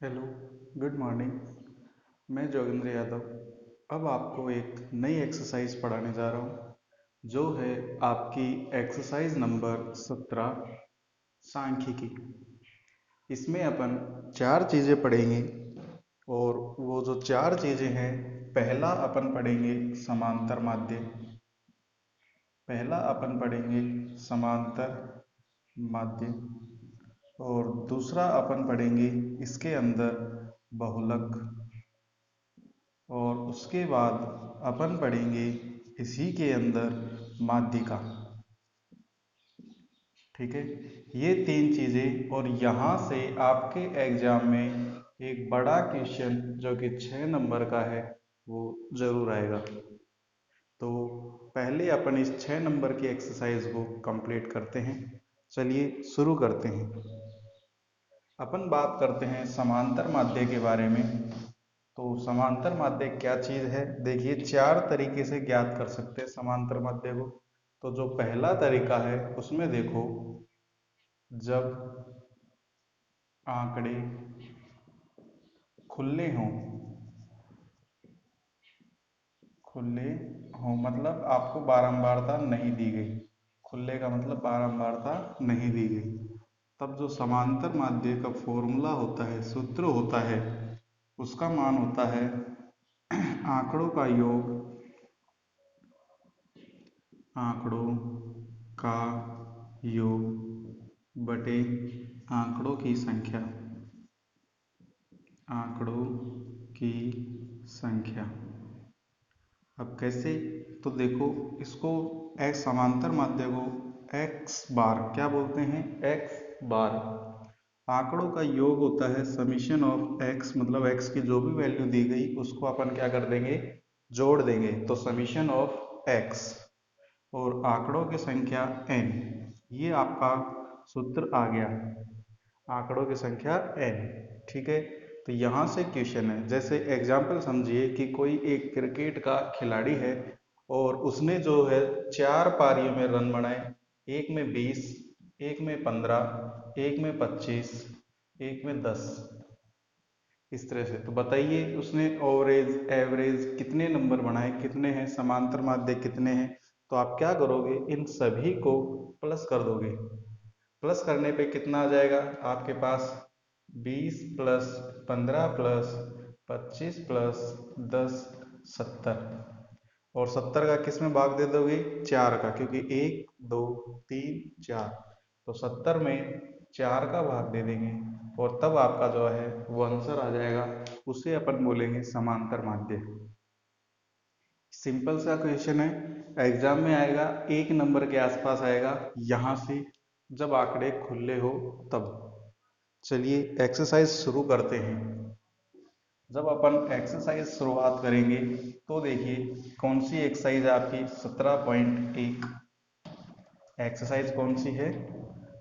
Hello, good morning. मैं जोगिंद्र यादव अब आपको एक नई एक्सरसाइज पढ़ाने जा रहा हूँ जो है आपकी एक्सरसाइज नंबर 17 सांख्यिकी। इसमें अपन चार चीज़ें पढ़ेंगे और वो जो चार चीज़ें हैं, पहला अपन पढ़ेंगे समांतर माध्य। पहला अपन पढ़ेंगे समांतर माध्य और दूसरा अपन पढ़ेंगे इसके अंदर बहुलक और उसके बाद अपन पढ़ेंगे इसी के अंदर माध्यिका। ठीक है, ये तीन चीज़ें और यहाँ से आपके एग्जाम में एक बड़ा क्वेश्चन जो कि 6 नंबर का है वो ज़रूर आएगा। तो पहले अपन इस 6 नंबर की एक्सरसाइज को कंप्लीट करते हैं। चलिए शुरू करते हैं। अपन बात करते हैं समांतर माध्य के बारे में। तो समांतर माध्य क्या चीज़ है, देखिए चार तरीके से ज्ञात कर सकते हैं समांतर माध्य को। तो जो पहला तरीका है उसमें देखो, जब आंकड़े खुले हों, खुले हों मतलब आपको बारंबारता नहीं दी गई। खुले का मतलब बारंबारता नहीं दी गई, तब जो समांतर माध्य का फॉर्मूला होता है, सूत्र होता है, उसका मान होता है आंकड़ों का योग, आंकड़ों का योग बटे आंकड़ों की संख्या, आंकड़ों की संख्या। अब कैसे, तो देखो इसको एक्स समांतर माध्य को एक्स बार क्या बोलते हैं, एक्स बार। आंकड़ों का योग होता है समीशन ऑफ एक्स, मतलब एक्स की जो भी वैल्यू दी गई उसको अपन क्या कर देंगे, जोड़ देंगे, तो समीशन ऑफ एक्स और आंकड़ों की संख्या n। ये आपका सूत्र आ गया, आंकड़ों की संख्या n। ठीक है, तो यहाँ से क्वेश्चन है, जैसे एग्जाम्पल समझिए कि कोई एक क्रिकेट का खिलाड़ी है और उसने जो है 4 पारियों में रन बनाए, एक में 20, एक में 15, एक में 25, एक में 10, इस तरह से। तो बताइए उसने ओवरेज एवरेज कितने नंबर बनाए, कितने हैं, समांतर माध्य कितने हैं। तो आप क्या करोगे, इन सभी को प्लस कर दोगे। प्लस करने पे कितना आ जाएगा आपके पास, 20 प्लस 15 प्लस 25 प्लस 10, 70। और 70 का किस में भाग दे दोगे, 4 का, क्योंकि 1 2 3 4, तो 70 में 4 का भाग दे देंगे और तब आपका जो है वो आंसर आ जाएगा। उसे अपन बोलेंगे समांतर माध्य। सिंपल सा क्वेश्चन है, एग्जाम में आएगा 1 नंबर के आसपास आएगा यहाँ से, जब आंकड़े खुले हो तब। चलिए एक्सरसाइज शुरू करते हैं। जब अपन एक्सरसाइज शुरुआत करेंगे तो देखिए कौन सी एक्सरसाइज है आपकी, 17.1। एक्सरसाइज कौन सी है,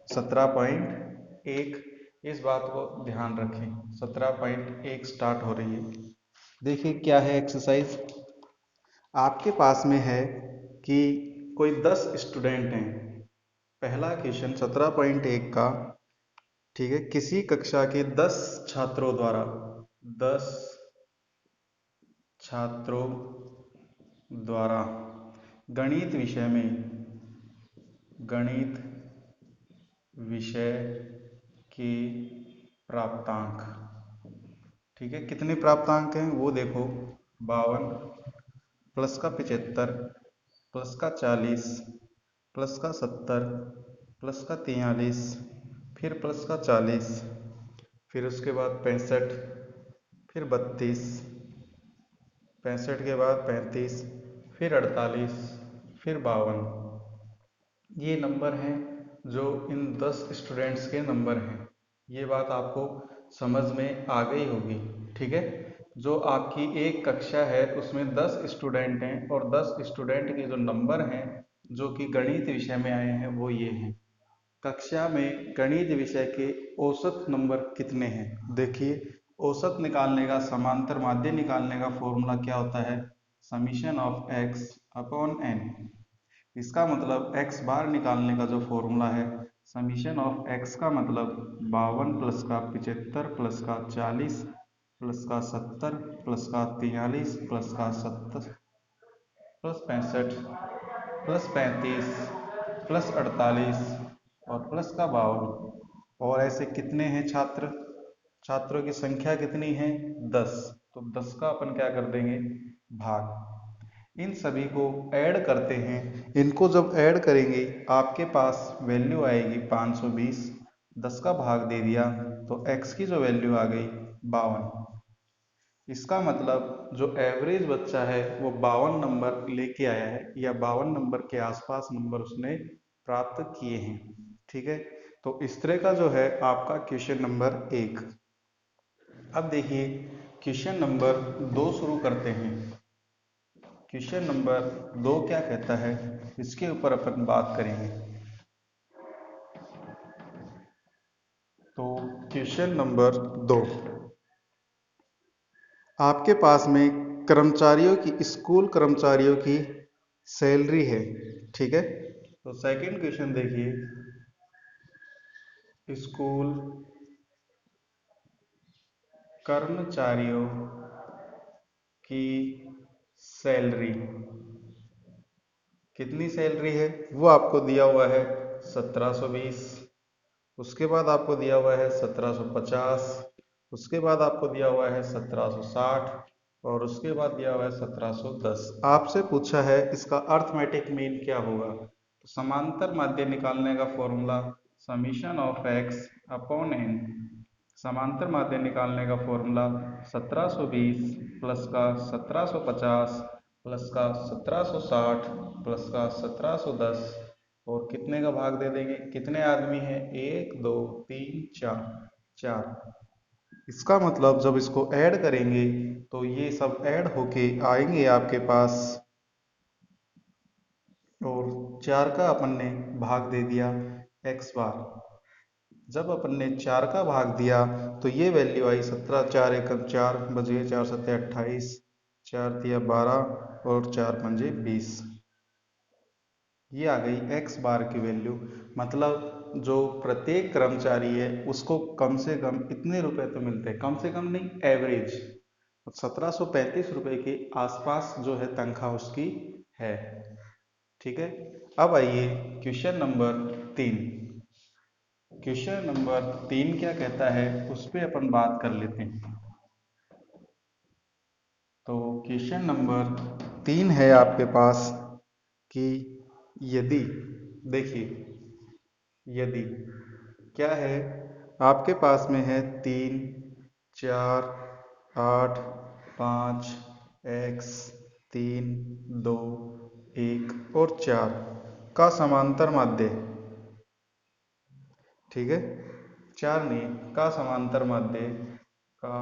17.1। इस बात को ध्यान रखें, 17.1 स्टार्ट हो रही है। देखिए क्या है एक्सरसाइज, आपके पास में है कि कोई 10 स्टूडेंट हैं। पहला क्वेश्चन 17.1 का, ठीक है, किसी कक्षा के 10 छात्रों द्वारा, 10 छात्रों द्वारा गणित विषय में, गणित विषय के प्राप्तांक, ठीक है, कितने प्राप्तांक हैं वो देखो, 52 प्लस का 75 प्लस का 40 प्लस का 70 प्लस का 43, फिर प्लस का 40, फिर उसके बाद 65, फिर 32, 65 के बाद 35, फिर 48, फिर 52। ये नंबर हैं जो इन 10 स्टूडेंट्स के नंबर हैं। ये बात आपको समझ में आ गई होगी। ठीक है, जो आपकी एक कक्षा है उसमें 10 स्टूडेंट हैं और 10 स्टूडेंट के जो नंबर हैं जो कि गणित विषय में आए हैं वो ये हैं। कक्षा में गणित विषय के औसत नंबर कितने हैं, देखिए औसत निकालने का, समांतर माध्य निकालने का फॉर्मूला क्या होता है, summation of x upon n. इसका मतलब एक्स बार निकालने का जो फॉर्मूला है समीशन ऑफ एक्स का मतलब 52 प्लस का 75 प्लस का 40 प्लस का 70 प्लस का 43 प्लस का 70 प्लस 65 प्लस 35 प्लस 48 और प्लस का 52। और ऐसे कितने हैं छात्र, छात्रों की संख्या कितनी है 10। तो 10 का अपन क्या कर देंगे भाग। इन सभी को ऐड करते हैं। इनको जब ऐड करेंगे आपके पास वैल्यू आएगी 520। 10 का भाग दे दिया तो x की जो वैल्यू आ गई 52। इसका मतलब जो एवरेज बच्चा है वो 52 नंबर लेके आया है या 52 नंबर के आसपास नंबर उसने प्राप्त किए हैं। ठीक है, तो इस तरह का जो है आपका क्वेश्चन नंबर 1। अब देखिए क्वेश्चन नंबर 2 शुरू करते हैं। क्वेश्चन नंबर 2 क्या कहता है इसके ऊपर अपन बात करेंगे। तो क्वेश्चन नंबर 2, आपके पास में कर्मचारियों की, स्कूल कर्मचारियों की सैलरी है। ठीक है, तो सेकंड क्वेश्चन देखिए, स्कूल कर्मचारियों की सैलरी, कितनी सैलरी है वो आपको दिया हुआ है 1720। उसके बाद आपको दिया हुआ है 1750। उसके बाद आपको दिया हुआ है 1760 और उसके बाद दिया हुआ है 1710। आपसे पूछा है इसका अर्थमेटिक मीन क्या होगा। तो समांतर माध्य निकालने का formula summation of x upon n. समांतर माध्य निकालने का फॉर्मूला 1720 प्लस का 1750 प्लस का 1760 प्लस का 1710 और कितने का भाग दे देंगे, कितने आदमी हैं 1 2 3 4 4। इसका मतलब जब इसको ऐड करेंगे तो ये सब ऐड होके आएंगे आपके पास और 4 का अपन ने भाग दे दिया x बार। जब अपन ने 4 का भाग दिया तो ये वैल्यू आई 17, 4 एकम 4 बजे 4 सत्ते 28, 4 तिया 12 और 4 पंजे 20। ये आ गई x बार की वैल्यू। मतलब जो प्रत्येक कर्मचारी है उसको कम से कम इतने रुपए तो मिलते हैं, कम से कम नहीं एवरेज 1735 रुपए के आसपास जो है तनख्वाह उसकी है। ठीक है, अब आइए क्वेश्चन नंबर 3। क्वेश्चन नंबर 3 क्या कहता है उस पर अपन बात कर लेते हैं। तो क्वेश्चन नंबर 3 है आपके पास कि यदि, देखिए यदि क्या है आपके पास में है 3 4 8 5 x 3 2 1 और 4 का समांतर माध्य। ठीक है, 4 नहीं का समांतर माध्य, का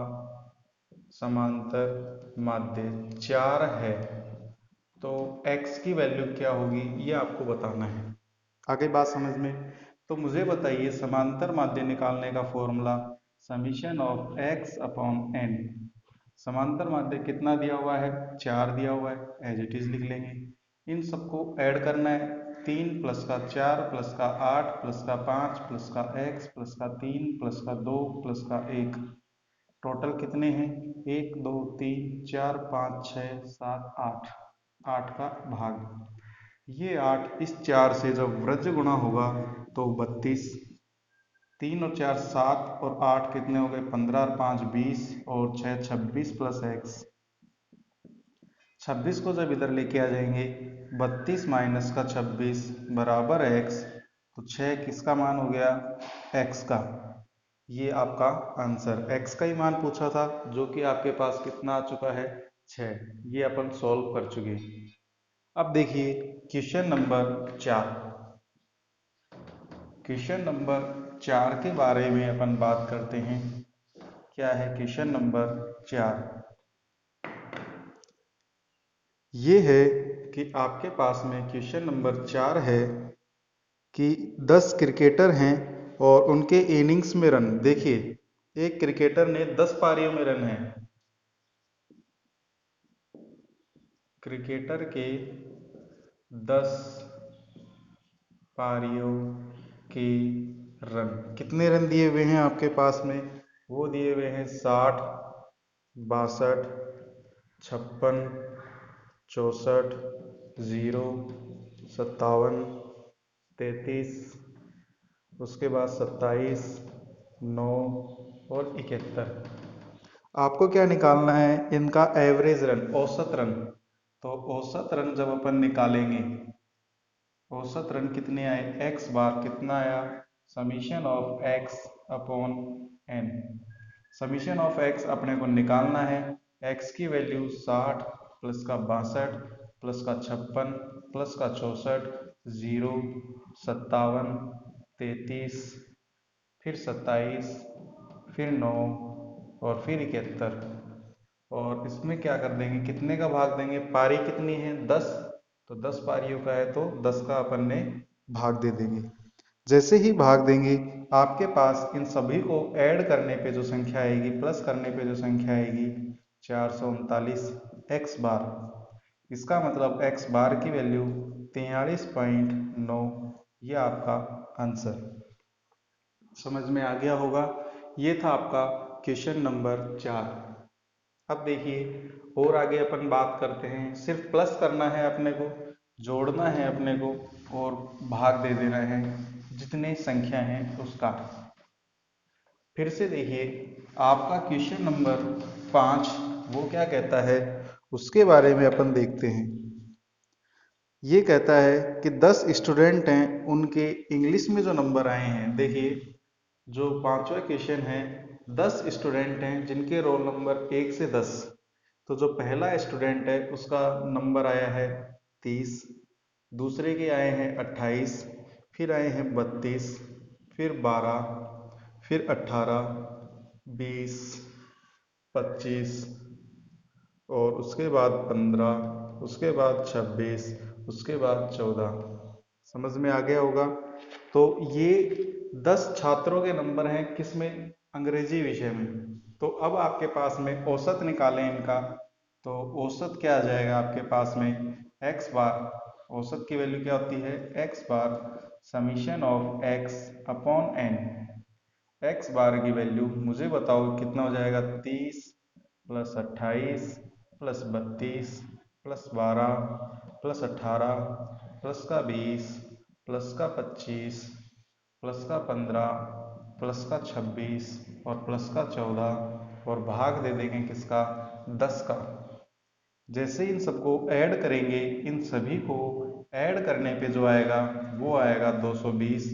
समांतर माध्य 4 है तो x की वैल्यू क्या होगी ये आपको बताना है। आगे बात समझ में। तो मुझे बताइए समांतर माध्य निकालने का formula summation of x upon n। समांतर माध्य कितना दिया हुआ है 4 दिया हुआ है, एज इट इज लिख लेंगे। इन सबको ऐड करना है, 3 प्लस का 4 प्लस का 8 प्लस का 5 प्लस का x प्लस का 3 प्लस का 2 प्लस का 1। टोटल कितने हैं 1 2 3 4 5 6 7 8। 8 का भाग, ये 8 इस 4 से जब व्रज गुणा होगा तो 32। 3 और 4 7 और 8 कितने हो गए 15 और 5 20 और 6 26 प्लस x। 26 को जब इधर लेके आ जाएंगे 32 माइनस का 26 बराबर x। तो 6 किसका मान हो गया x का। ये आपका आंसर, x का ही मान पूछा था जो कि आपके पास कितना आ चुका है 6। ये अपन सॉल्व कर चुके। अब देखिए क्वेश्चन नंबर 4। क्वेश्चन नंबर 4 के बारे में अपन बात करते हैं। क्या है क्वेश्चन नंबर 4। ये है कि आपके पास में क्वेश्चन नंबर 4 है कि 10 क्रिकेटर हैं और उनके इनिंग्स में रन, देखिए एक क्रिकेटर ने 10 पारियों में रन है, क्रिकेटर के 10 पारियों के रन। कितने रन दिए हुए हैं आपके पास में? वो दिए हुए हैं 60, 62, 56, 64, 0, 57, 33, उसके बाद 27, 9 और 71। आपको क्या निकालना है? इनका एवरेज रन, औसत रन। तो औसत रन जब अपन निकालेंगे, औसत रन कितने आए? एक्स बार कितना आया? Summation of x upon n. Summation of x अपने को निकालना है। एक्स की वैल्यू 60 प्लस का 62 प्लस का 56 प्लस का 64, 0, 57, 33, फिर 27, फिर 9 और फिर 71। और इसमें क्या कर देंगे? कितने का भाग देंगे? पारी कितनी है? 10। तो 10 पारियों का है तो 10 का अपन ने भाग दे देंगे। जैसे ही भाग देंगे, आपके पास इन सभी को ऐड करने पे जो संख्या आएगी, प्लस करने पे जो संख्या आएगी, 439 एक्स बार। इसका मतलब एक्स बार की वैल्यू 43.9। ये आपका आंसर समझ में आ गया होगा। ये था आपका क्वेश्चन नंबर 4। अब देखिए और आगे अपन बात करते हैं। सिर्फ प्लस करना है अपने को, जोड़ना है अपने को और भाग दे देना है जितने संख्या हैं उसका। फिर से देखिए आपका क्वेश्चन नंबर 5 वो क्या कहता है उसके बारे में अपन देखते हैं। ये कहता है कि 10 स्टूडेंट हैं, उनके इंग्लिश में जो नंबर आए हैं, देखिए जो पांचवा क्वेश्चन है, 10 स्टूडेंट हैं जिनके रोल नंबर 1 से 10। तो जो पहला स्टूडेंट है उसका नंबर आया है 30, दूसरे के आए हैं 28, फिर आए हैं 32, फिर 12, फिर 18, 20, 25 और उसके बाद 15, उसके बाद 26, उसके बाद 14। समझ में आ गया होगा। तो ये 10 छात्रों के नंबर हैं किसमें? अंग्रेजी विषय में। तो अब आपके पास में औसत निकालें इनका। तो औसत क्या आ जाएगा आपके पास में? एक्स बार, औसत की वैल्यू क्या होती है? X bar summation of x upon N. X bar की वैल्यू मुझे बताओ कितना हो जाएगा? 30 plus 28 plus 32 plus 12 plus 18 plus का 20 प्लस का 25 प्लस का 15 प्लस का 26 और प्लस का 14 और भाग दे देंगे किसका? 10 का। जैसे इन सबको ऐड करेंगे, इन सभी को ऐड करने पे जो आएगा वो आएगा 220।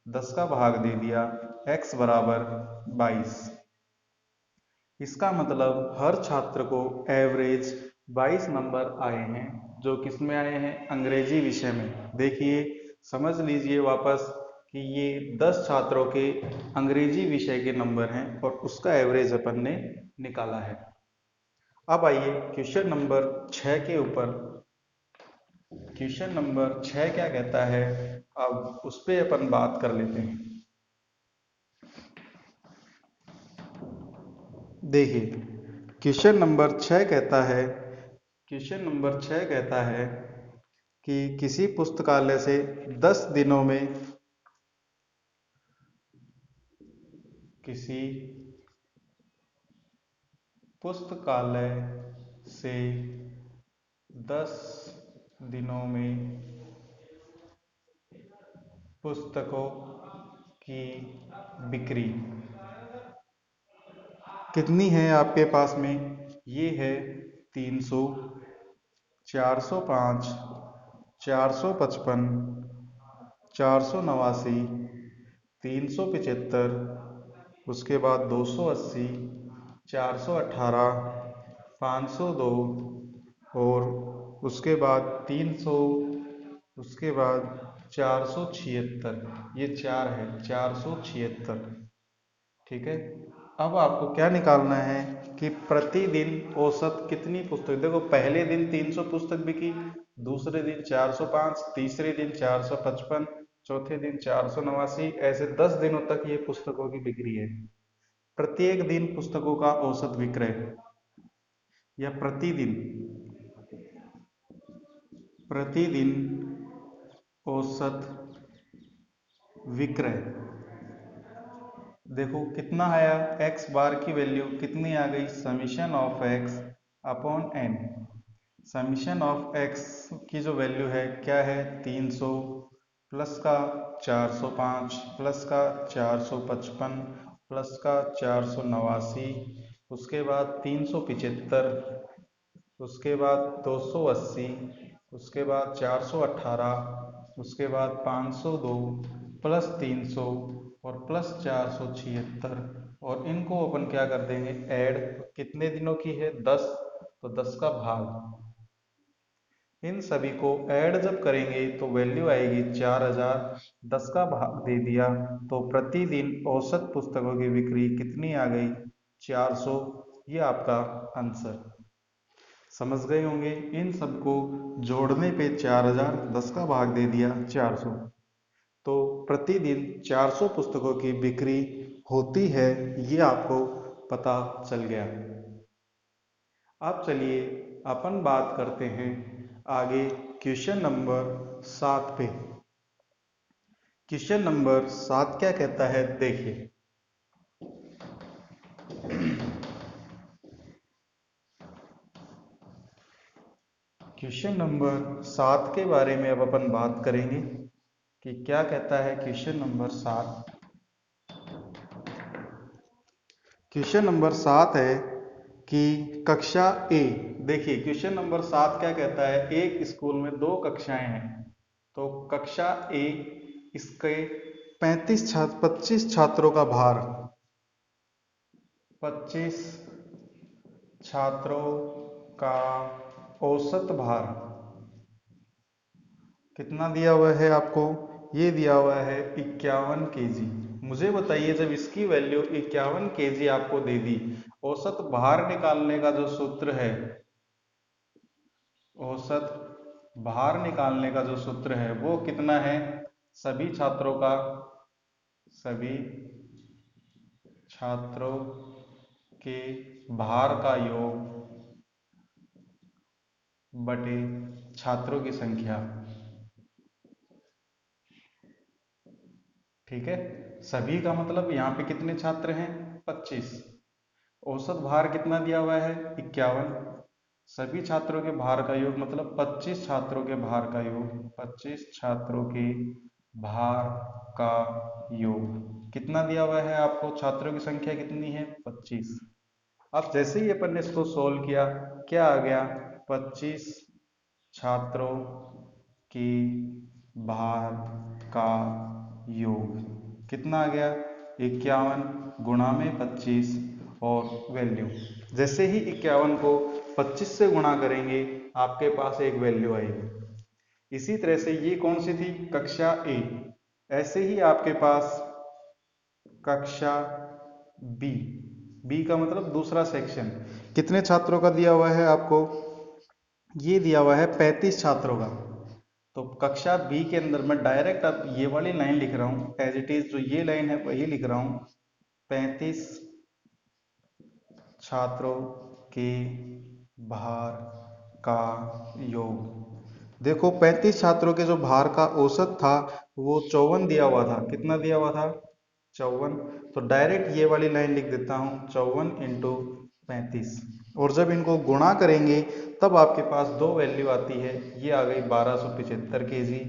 10 का भाग दे दिया, x बराबर 22। इसका मतलब हर छात्र को एवरेज 22 नंबर आए हैं, जो किस में आए हैं? अंग्रेजी विषय में। देखिए समझ लीजिए वापस कि ये 10 छात्रों के अंग्रेजी विषय के नंबर हैं और उसका एवरेज अपन ने निकाला है। अब आइए क्वेश्चन नंबर 6 के ऊपर। क्वेश्चन नंबर 6 क्या कहता है, अब उस पर अपन बात कर लेते हैं। देखिए क्वेश्चन नंबर 6 कहता है, क्वेश्चन नंबर 6 कहता है कि किसी पुस्तकालय से 10 दिनों में, किसी पुस्तकालय से 10 दिनों में पुस्तकों की बिक्री कितनी है आपके पास में? ये है 300, 405, 455, 489, 375, उसके बाद 280, 418, 502 और उसके बाद 300, उसके बाद 476। ये चार है, 476। ठीक है। अब आपको क्या निकालना है कि प्रतिदिन औसत कितनी पुस्तक। देखो पहले दिन 300 पुस्तक बिकी, दूसरे दिन 405, तीसरे दिन 455, चौथे दिन 489, ऐसे 10 दिनों तक ये पुस्तकों की बिक्री है। प्रत्येक दिन पुस्तकों का औसत विक्रय या प्रतिदिन, प्रतिदिन औसत विक्रय। देखो कितना आया, एक्स बार की वैल्यू कितनी आ गई, summation of x upon n. Summation of x की जो वैल्यू है क्या है, 300 प्लस का 405 प्लस का 455 प्लस का 489, उसके बाद 375, उसके बाद 280, उसके बाद 418, उसके बाद 502 प्लस 300 और प्लस 476, और इनको अपन क्या कर देंगे ऐड। कितने दिनों की है, 10, तो 10 का भाग। इन सभी को ऐड जब करेंगे तो वैल्यू आएगी 4000। 10 का भाग दे दिया तो प्रतिदिन औसत पुस्तकों की बिक्री कितनी आ गई, 400। ये आपका आंसर। समझ गए होंगे, इन सबको जोड़ने पे 4000, 10 का भाग दे दिया 400, तो प्रतिदिन 400 पुस्तकों की बिक्री होती है, ये आपको पता चल गया। अब चलिए अपन बात करते हैं आगे क्वेश्चन नंबर 7 पे। क्वेश्चन नंबर 7 क्या कहता है, देखिए। क्वेश्चन नंबर 7 के बारे में अब अपन बात करेंगे कि क्या कहता है क्वेश्चन नंबर 7। क्वेश्चन नंबर 7 है कि कक्षा ए। देखिए क्वेश्चन नंबर 7 क्या कहता है, एक स्कूल में 2 कक्षाएं हैं, तो कक्षा ए इसके 25 छात्रों का भार, 25 छात्रों का औसत भार कितना दिया हुआ है आपको, ये दिया हुआ है 51 केजी। मुझे बताइए जब इसकी वैल्यू 51 केजी आपको दे दी, औसत भार निकालने का जो सूत्र है, औसत भार निकालने का जो सूत्र है वो कितना है, सभी छात्रों का, सभी छात्रों के भार का योग बटे छात्रों की संख्या। ठीक है, सभी का मतलब यहाँ पे कितने छात्र हैं, 25। औसत भार कितना दिया हुआ है, 51। सभी छात्रों के भार का योग मतलब 25 छात्रों के भार का योग, 25 छात्रों के भार का योग कितना दिया हुआ है आपको, छात्रों की संख्या कितनी है, 25। अब जैसे ही अपन ने इसको सोल्व किया, क्या आ गया, 25 छात्रों के भार का योग कितना आ गया, 51 गुणा में 25 और वैल्यू। जैसे ही 51 को 25 से गुणा करेंगे आपके पास एक वैल्यू आएगी। इसी तरह से ये कौन सी थी, कक्षा ए। ऐसे ही आपके पास कक्षा बी, बी का मतलब दूसरा सेक्शन, कितने छात्रों का दिया हुआ है आपको, ये दिया हुआ है 35 छात्रों का। तो कक्षा बी के अंदर मैं डायरेक्ट अब ये वाली लाइन लिख रहा हूं, एज इट इज जो ये लाइन है वही लिख रहा हूं, 35 छात्रों के भार का योग। देखो 35 छात्रों के जो भार का औसत था वो 54 दिया हुआ था, कितना दिया हुआ था, 54। तो डायरेक्ट ये वाली लाइन लिख देता हूं, 54 इंटू 35, और जब इनको गुणा करेंगे तब आपके पास दो वैल्यू आती है, ये आ गई 1275 केजी,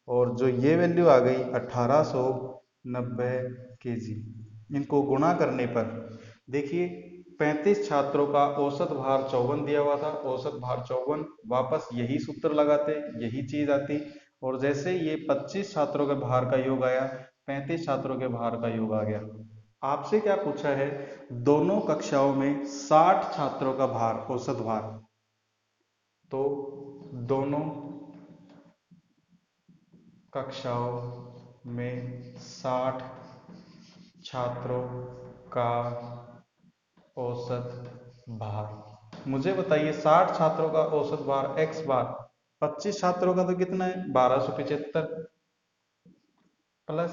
और जो ये वैल्यू आ गई 1890 केजी। इनको गुणा करने पर देखिए 35 छात्रों का औसत भार 54 दिया हुआ था, औसत भार 54, वापस यही सूत्र लगाते, यही चीज आती, और जैसे ये 25 छात्रों के भार का योग आया, 35 छात्रों के भार का योग आ गया। आपसे क्या पूछा है, दोनों कक्षाओं में 60 छात्रों का भार, औसत भार, तो दोनों कक्षाओं में 60 छात्रों का औसत भार। मुझे बताइए 60 छात्रों का औसत भार एक्स बार, 25 छात्रों का तो कितना है 1275, प्लस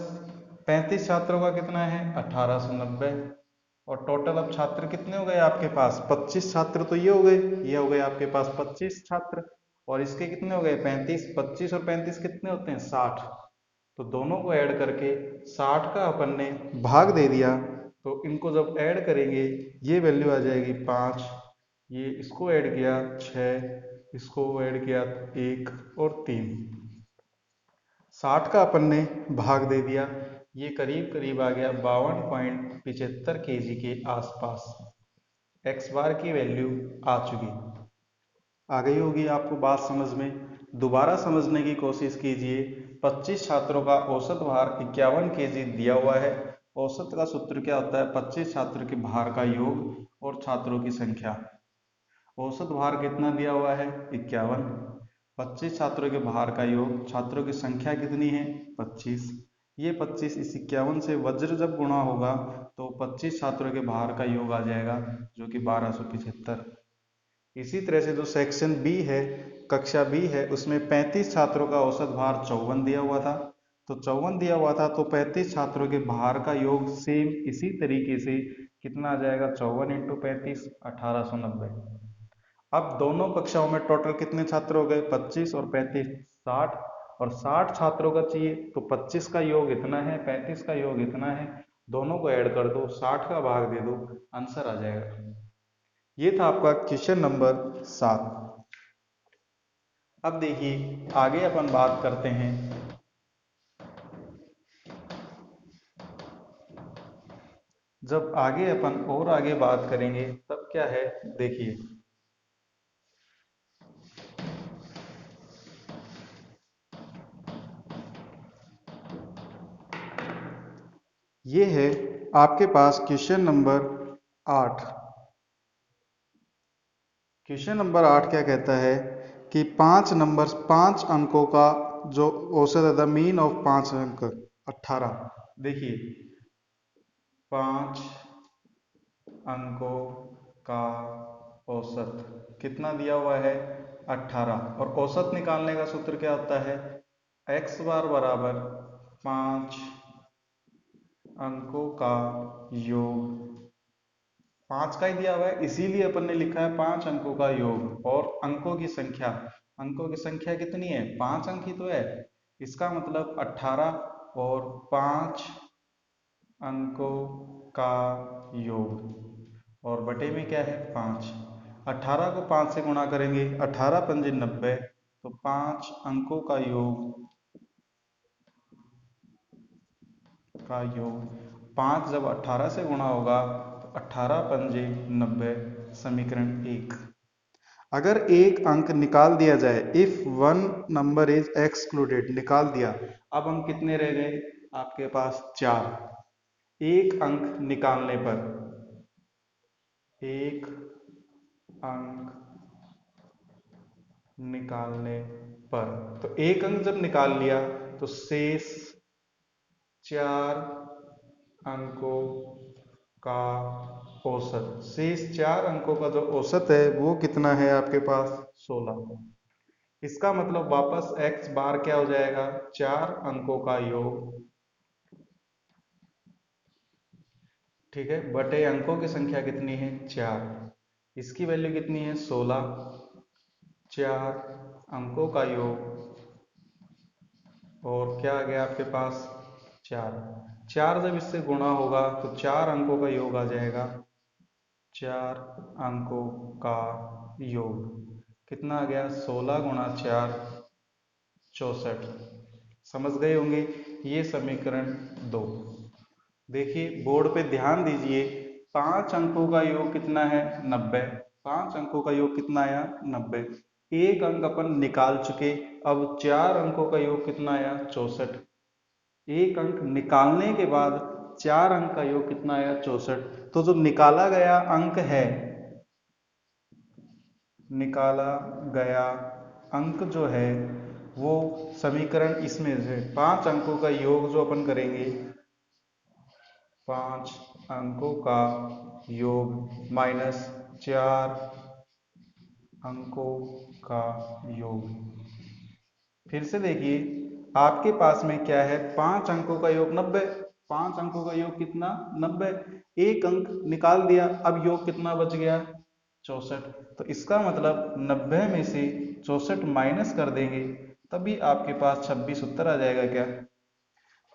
35 छात्रों का कितना है 1890, और टोटल अब छात्र कितने हो गए आपके पास, 25 छात्र तो ये हो गए आपके पास 25 छात्र, और इसके कितने हो गए 35, 25 और 35 कितने होते हैं 60, तो दोनों को ऐड करके 60 का अपन ने भाग दे दिया, तो इनको जब ऐड करेंगे ये वैल्यू आ जाएगी 5, ये इसको ऐड किया 6, इसको ऐड किया 1 और 3, 60 का अपन ने भाग दे दिया, ये करीब करीब आ गया 52.75 kg के आसपास एक्स बार की वैल्यू आ चुकी। आ गई होगी आपको बात समझ में। दोबारा समझने की कोशिश कीजिए। 25 छात्रों का औसत भार 51 kg दिया हुआ है। औसत का सूत्र क्या होता है? 25 छात्रों के भार का योग और छात्रों की संख्या। औसत भार कितना दिया हुआ है? 51। 25 छात्रों के भार का योग, छात्रों की संख्या कितनी है? 25। ये 25 इस 51 से वज्र जब गुणा होगा तो 25 छात्रों के भार का योग आ जाएगा, जो कि 1275। इसी तरह से जो सेक्शन बी है, कक्षा बी है, उसमें 35 छात्रों का औसत भार 54 दिया हुआ था। तो 54 दिया हुआ था तो 35 छात्रों के भार का योग सेम इसी तरीके से कितना आ जाएगा? 54 इंटू 35, 1890। अब दोनों कक्षाओं में टोटल कितने छात्र हो गए? 25 और 35, 60। और 60 छात्रों का चाहिए तो 25 का योग इतना है, 35 का योग इतना है, दोनों को ऐड कर दो, 60 का भाग दे दो, आंसर आ जाएगा। ये था आपका क्वेश्चन नंबर 7। अब देखिए आगे अपन बात करते हैं। जब आगे अपन और आगे बात करेंगे तब क्या है, देखिए ये है आपके पास क्वेश्चन नंबर 8। क्वेश्चन नंबर 8 क्या कहता है कि 5 अंकों का जो औसत है, द मीन ऑफ 5 अंक 18। देखिए 5 अंकों का औसत कितना दिया हुआ है? 18। और औसत निकालने का सूत्र क्या होता है? x बार बराबर 5 अंकों का योग। 5 का ही दिया हुआ है इसीलिए अपन ने लिखा है 5 अंकों का योग। और अंकों की संख्या, अंकों की संख्या कितनी है? 5 अंक ही तो है। इसका मतलब 18 और 5 अंकों का योग, और बटे में क्या है? 5। 18 को 5 से गुणा करेंगे, 18 पंजे 90, तो 5 अंकों का योग 5 जब 18 से गुणा होगा तो 18 पंजे 90, समीकरण 1। अगर एक अंक निकाल दिया जाए, if one number is excluded, निकाल दिया, अब हम कितने रह गए? आपके पास 4। एक अंक निकालने पर, एक अंक निकालने पर, तो एक अंक जब निकाल लिया तो शेष 4 अंकों का औसत, शेष 4 अंकों का जो औसत है वो कितना है आपके पास? 16। इसका मतलब वापस x बार क्या हो जाएगा? 4 अंकों का योग, ठीक है, बटे अंकों की संख्या कितनी है? 4। इसकी वैल्यू कितनी है? 16। 4 अंकों का योग, और क्या आ गया आपके पास? 4। 4 जब इससे गुणा होगा तो 4 अंकों का योग आ जाएगा। 4 अंकों का योग कितना आ गया? 16 गुणा 4, 64। समझ गए होंगे। ये समीकरण 2। देखिए बोर्ड पे ध्यान दीजिए, 5 अंकों का योग कितना है? 90। 5 अंकों का योग कितना आया? 90। एक अंक अपन निकाल चुके, अब 4 अंकों का योग कितना आया? 64। एक अंक निकालने के बाद 4 अंक का योग कितना आया? 64। तो जो निकाला गया अंक है, निकाला गया अंक जो है वो समीकरण इसमें से 5 अंकों का योग जो अपन करेंगे, 5 अंकों का योग माइनस 4 अंकों का योग। फिर से देखिए आपके पास में क्या है? 5 अंकों का योग 90। 5 अंकों का योग कितना? 90। एक अंक निकाल दिया, अब योग कितना बच गया? 64। तो इसका मतलब 90 में से 64 माइनस कर देंगे, तभी आपके पास 26 उत्तर आ जाएगा। क्या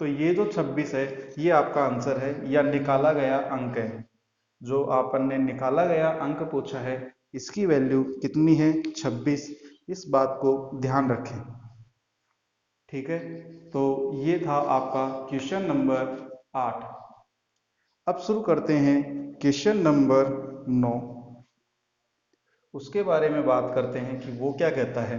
तो ये जो 26 है ये आपका आंसर है या निकाला गया अंक है। जो आपन ने निकाला गया अंक पूछा है इसकी वैल्यू कितनी है, 26। इस बात को ध्यान रखें। ठीक है, तो ये था आपका क्वेश्चन नंबर 8। अब शुरू करते हैं क्वेश्चन नंबर 9। उसके बारे में बात करते हैं कि वो क्या कहता है।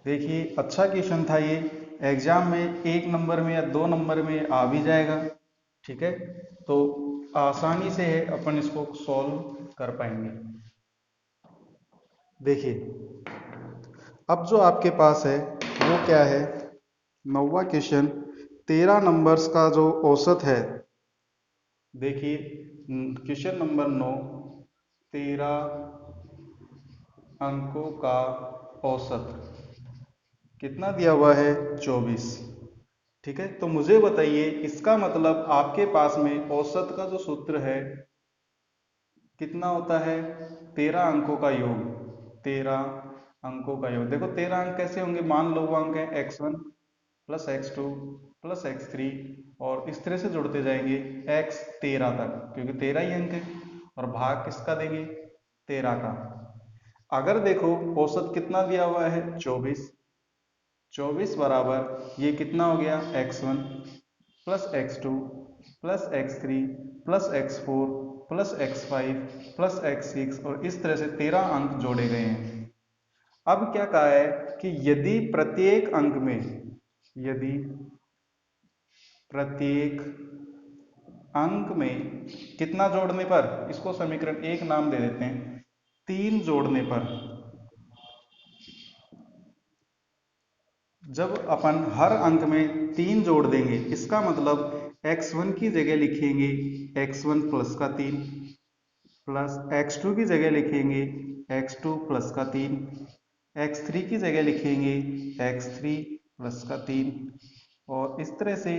देखिए अच्छा क्वेश्चन था ये, एग्जाम में 1 नंबर में या 2 नंबर में आ भी जाएगा। ठीक है, तो आसानी से है अपन इसको सॉल्व कर पाएंगे। देखिए अब जो आपके पास है वो क्या है, 9वां क्वेश्चन, 13 नंबर्स का जो औसत है। देखिए क्वेश्चन नंबर 9, 13 अंकों का औसत कितना दिया हुआ है, 24। ठीक है, तो मुझे बताइए इसका मतलब आपके पास में औसत का जो सूत्र है कितना होता है, 13 अंकों का योग। 13 अंकों का योग, देखो 13 अंक कैसे होंगे, मान लो वो अंक है x1 plus x2 plus x3 और इस तरह से जुड़ते जाएंगे x13 तक, क्योंकि 13 ही अंक है और भाग किसका देंगे, 13 का। अगर देखो औसत कितना दिया हुआ है, 24। 24 बराबर ये कितना हो गया, x1 plus x2 plus x3 plus x4 plus x5 plus x6 और इस तरह से 13 अंक जोड़े गए हैं। अब क्या कहा है कि यदि प्रत्येक अंक में, यदि प्रत्येक अंक में कितना जोड़ने पर, इसको समीकरण 1 नाम दे देते हैं, 3 जोड़ने पर, जब अपन हर अंक में 3 जोड़ देंगे इसका मतलब x1 की जगह लिखेंगे x1 प्लस का 3 प्लस x2 की जगह लिखेंगे x2 प्लस का 3, x3 की जगह लिखेंगे x3 प्लस का 3 और इस तरह से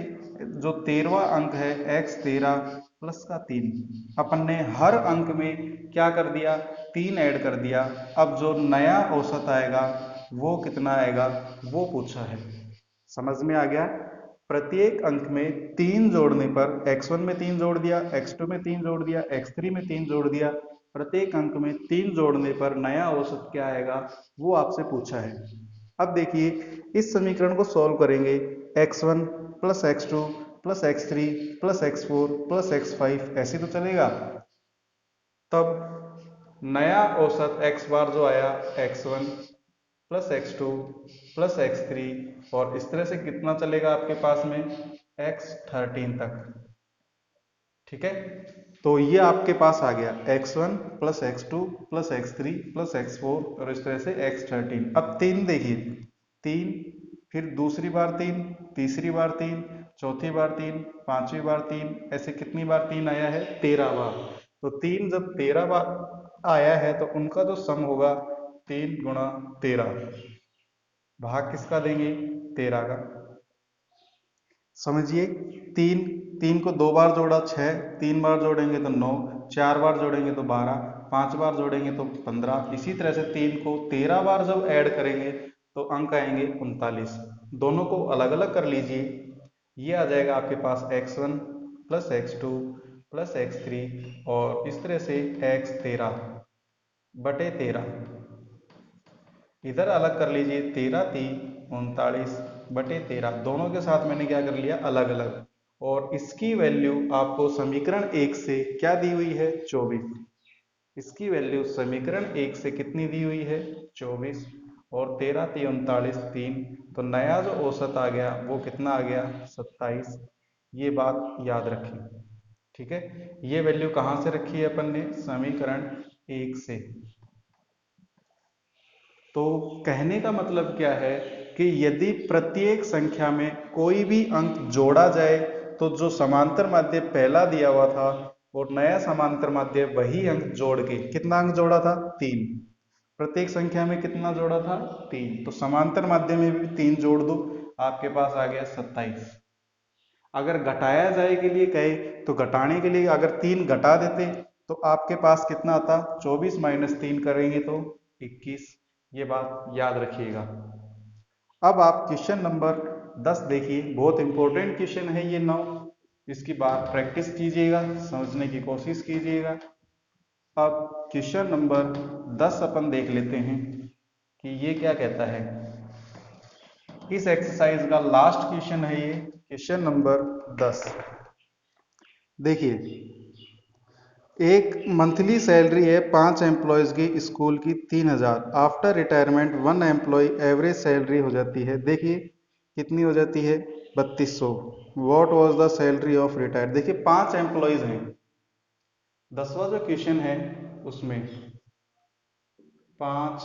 जो 13वां अंक है x13 प्लस का 3। अपन ने हर अंक में क्या कर दिया, 3 ऐड कर दिया। अब जो नया औसत आएगा वो कितना आएगा वो पूछा है। समझ में आ गया, प्रत्येक अंक में 3 जोड़ने पर, x1 में 3 जोड़ दिया, x2 में 3 जोड़ दिया, x3 में 3 जोड़ दिया, प्रत्येक अंक में 3 जोड़ने पर नया औसत क्या आएगा वो आपसे पूछा है। अब देखिए इस समीकरण को सॉल्व करेंगे, x1 plus x2 plus x3 plus x4 plus x5 ऐसे तो चलेगा। तब नया औसत x बार जो आया x1 plus x2 plus x3 और इस तरह से कितना चलेगा आपके पास में x13 तक। ठीक है, तो ये आपके पास आ गया x1 plus x2 plus x3 plus x4 और इस तरह से x13। अब 3 देखिए, 3 फिर दूसरी बार 3, तीसरी बार 3, चौथी बार 3, पांचवी बार 3, ऐसे कितनी बार 3 आया है, 13 बार। तो 3 जब 13 बार आया है तो उनका जो सम होगा 3 गुणा 13, भाग किसका देंगे, 13 का। समझिए, 3, 3 को 2 बार जोड़ा 6, 3 बार जोड़ेंगे तो 9, 4 बार जोड़ेंगे तो 12, 5 बार जोड़ेंगे तो 15। इसी तरह से 3 को 13 बार जब ऐड करेंगे तो अंक आएंगे 39। दोनों को अलग अलग कर लीजिए, ये आ जाएगा आपके पास x1 plus x2 plus x3 और इस तरह से x13 बटे 13। इधर अलग कर लीजिए, 13 3 39 बटे 13, दोनों के साथ मैंने क्या कर लिया, अलग अलग। और इसकी वैल्यू आपको समीकरण 1 से क्या दी हुई है, 24। इसकी वैल्यू समीकरण 1 से कितनी दी हुई है, 24 और 13 3 39 3, तो नया जो औसत आ गया वो कितना आ गया, 27। ये बात याद रखें। ठीक है, ये वैल्यू कहाँ से रखी है अपन ने, समीकरण 1 से। तो कहने का मतलब क्या है कि यदि प्रत्येक संख्या में कोई भी अंक जोड़ा जाए तो जो समांतर माध्य पहला दिया हुआ था और नया समांतर माध्य वही अंक जोड़ के, कितना अंक जोड़ा था, 3। प्रत्येक संख्या में कितना जोड़ा था, 3, तो समांतर माध्य में भी 3 जोड़ दो, आपके पास आ गया 27। अगर घटाया जाए के लिए कहे तो घटाने के लिए अगर 3 घटा देते तो आपके पास कितना आता, 24 माइनस 3 करेंगे तो 21। ये बात याद रखिएगा। अब आप क्वेश्चन नंबर 10 देखिए, बहुत इंपॉर्टेंट क्वेश्चन है ये 9, इसकी बात प्रैक्टिस कीजिएगा, समझने की कोशिश कीजिएगा। अब क्वेश्चन नंबर 10 अपन देख लेते हैं कि ये क्या कहता है। इस एक्सरसाइज का लास्ट क्वेश्चन है ये, क्वेश्चन नंबर 10। देखिए, एक मंथली सैलरी है 5 एम्प्लॉयज़ की स्कूल की 3000। After retirement 1 employ average salary हो जाती है, देखिए कितनी हो जाती है, 3200। What was the salary of retired. देखिए 5 एम्प्लॉयज़ हैं, 10वां जो क्वेश्चन है उसमें 5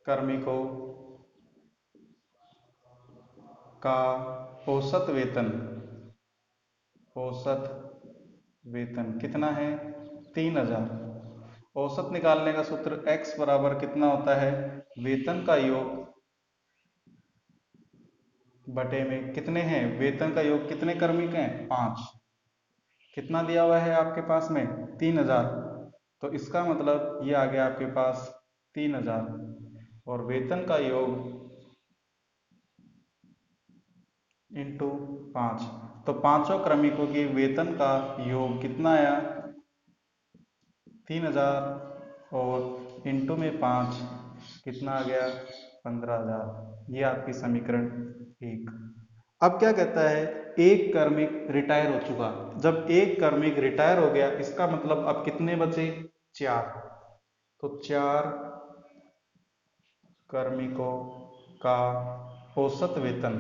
कार्मिकों का औसत वेतन, औसत वेतन कितना है, 3000। औसत निकालने का सूत्र x बराबर कितना होता है, वेतन का योग बटे में कितने हैं, वेतन का योग कितने कर्मिक हैं, 5। कितना दिया हुआ है आपके पास में, 3000। तो इसका मतलब ये आ गया आपके पास 3000 और वेतन का योग इंटू 5। तो पांचों क्रमिकों की वेतन का योग कितना आया, 3000 और इंटू में 5 कितना आ गया, 15000। ये आपकी समीकरण 1। अब क्या कहता है, एक कार्मिक रिटायर हो चुका। जब एक कार्मिक रिटायर हो गया इसका मतलब अब कितने बचे, 4। तो 4 कार्मिकों का औसत वेतन,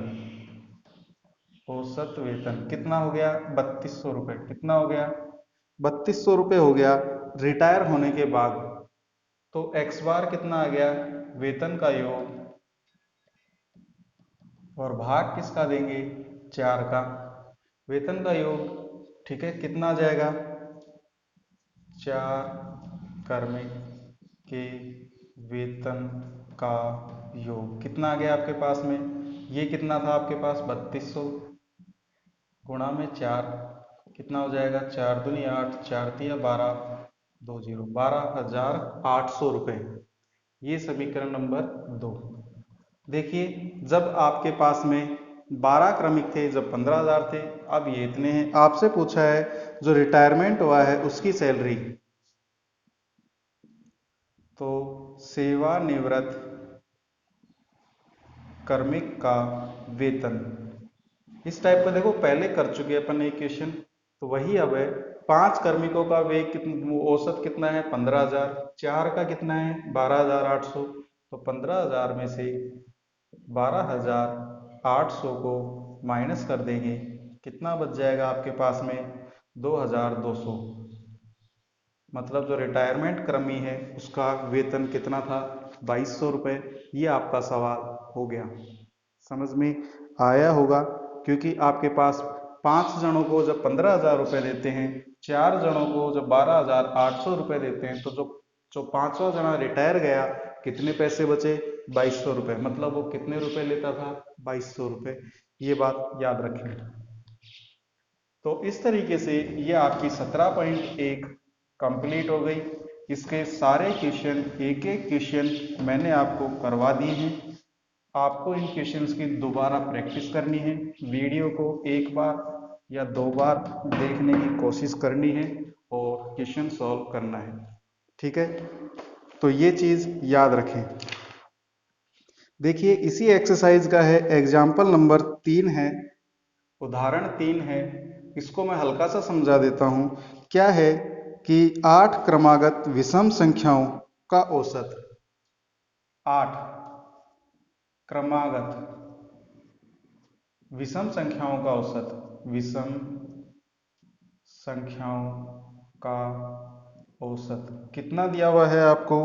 औसत वेतन कितना हो गया, 3200 रुपये। कितना हो गया, 3200 रुपये हो गया रिटायर होने के बाद। तो एक्स बार कितना आ गया, वेतन का योग और भाग किसका देंगे, 4 का। वेतन का योग ठीक है कितना आ जाएगा, 4 कार्मिक के वेतन का योग कितना आ गया आपके पास में, ये कितना था आपके पास 3200 गुणा में 4 कितना हो जाएगा, 4 दूनी 8, 4 तिया 12, 20, 12,800 रुपये। ये समीकरण नंबर 2। देखिए जब आपके पास में 12 क्रमिक थे, जब 15,000 थे, अब ये इतने हैं। आपसे पूछा है जो रिटायरमेंट हुआ है उसकी सैलरी, तो सेवानिवृत्त कार्मिक का वेतन, इस टाइप का देखो पहले कर चुके अपन एक क्वेश्चन, तो वही अब है। 5 कार्मिकों का वेग कितना, औसत कितना है 15,000, 4 का कितना है 12,800। तो 15,000 में से 12,800 को माइनस कर देंगे, कितना बच जाएगा आपके पास में, 2,200। मतलब जो रिटायरमेंट कर्मी है उसका वेतन कितना था, 2200 रुपये। ये आपका सवाल हो गया, समझ में आया होगा। क्योंकि आपके पास 5 जनों को जब 15,000 रुपये देते हैं, 4 जनों को जब 12,800 रुपये देते हैं, तो जो जो पांचवा जना रिटायर गया कितने पैसे बचे, 2200 रुपये। मतलब वो कितने रुपए लेता था, 2200 रुपये। ये बात याद रखें। तो इस तरीके से ये आपकी 17.1 कंप्लीट हो गई। इसके सारे क्वेश्चन, एक एक क्वेश्चन मैंने आपको करवा दिए हैं। आपको इन क्वेश्चंस की दोबारा प्रैक्टिस करनी है, वीडियो को एक बार या 2 बार देखने की कोशिश करनी है और क्वेश्चन सॉल्व करना है, ठीक है। तो ये चीज़ याद रखें। देखिए इसी एक्सरसाइज का है एग्जाम्पल नंबर 3 है, उदाहरण 3 है। इसको मैं हल्का सा समझा देता हूं। क्या है कि 8 क्रमागत विषम संख्याओं का औसत, 8 क्रमागत विषम संख्याओं का औसत, विषम संख्याओं का औसत कितना दिया हुआ है आपको,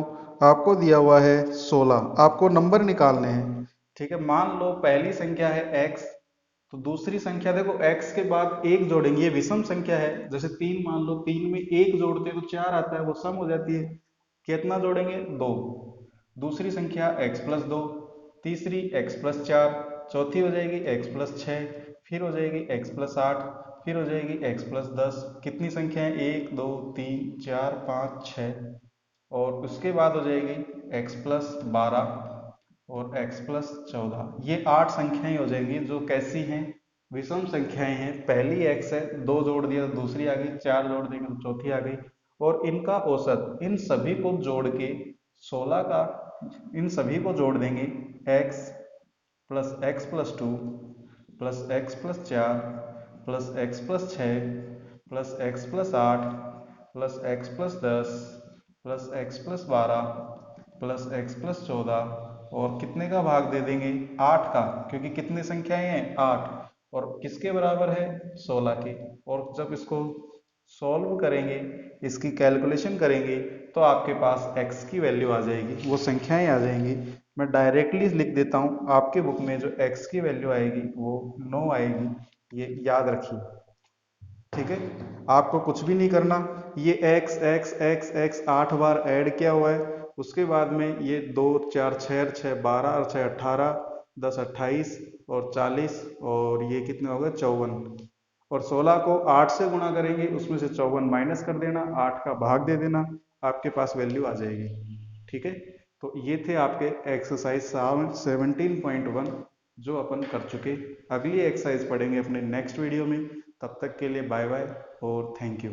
आपको दिया हुआ है 16। आपको नंबर निकालने हैं, ठीक है। मान लो पहली संख्या है x, तो दूसरी संख्या देखो x के बाद 1 जोड़ेंगे, ये विषम संख्या है। जैसे 3 मान लो, 3 में 1 जोड़ते हैं तो 4 आता है, वो सम हो जाती है। कितना जोड़ेंगे, 2। दूसरी संख्या x प्लस 2, तीसरी x प्लस 4, चौथी हो जाएगी x प्लस 6, फिर हो जाएगी x प्लस 8, फिर हो जाएगी x प्लस 10। कितनी संख्या है, 1 2 3 4 5 6। और उसके बाद हो जाएगी x प्लस 12, और x प्लस 14, ये 8 संख्याएं हो जाएंगी जो कैसी हैं, विषम संख्याएं हैं। पहली x है, दो जोड़ दिया तो दूसरी आ गई, चार जोड़ देंगे तो चौथी आ गई, और इनका औसत इन सभी को जोड़ के 16 का, इन सभी को जोड़ देंगे, x plus x plus 2 plus x plus 4 plus x plus 6 plus x plus 8 plus x plus 10 plus x plus 12 plus x plus 14, और कितने का भाग दे देंगे, 8 का, क्योंकि कितनी संख्याएं हैं, 8, और किसके बराबर है, 16 के। और जब इसको सॉल्व करेंगे, इसकी कैलकुलेशन करेंगे, तो आपके पास x की वैल्यू आ जाएगी, वो संख्याएं आ जाएंगी। मैं डायरेक्टली लिख देता हूँ, आपके बुक में जो x की वैल्यू आएगी वो 9 आएगी, ये याद रखिए। ठीक है, आपको कुछ भी नहीं करना, ये x x x x 8 बार ऐड किया हुआ है, उसके बाद में ये 2 4 6 6 12 और 6 18, 10 28 और 40, और ये कितने हो गए, 54, और 16 को 8 से गुणा करेंगे, उसमें से 54 माइनस कर देना, 8 का भाग दे देना, आपके पास वैल्यू आ जाएगी। ठीक है, तो ये थे आपके एक्सरसाइज 17.1 जो अपन कर चुके। अगली एक्सरसाइज पढ़ेंगे अपने नेक्स्ट वीडियो में, तब तक के लिए बाय बाय, और थैंक यू।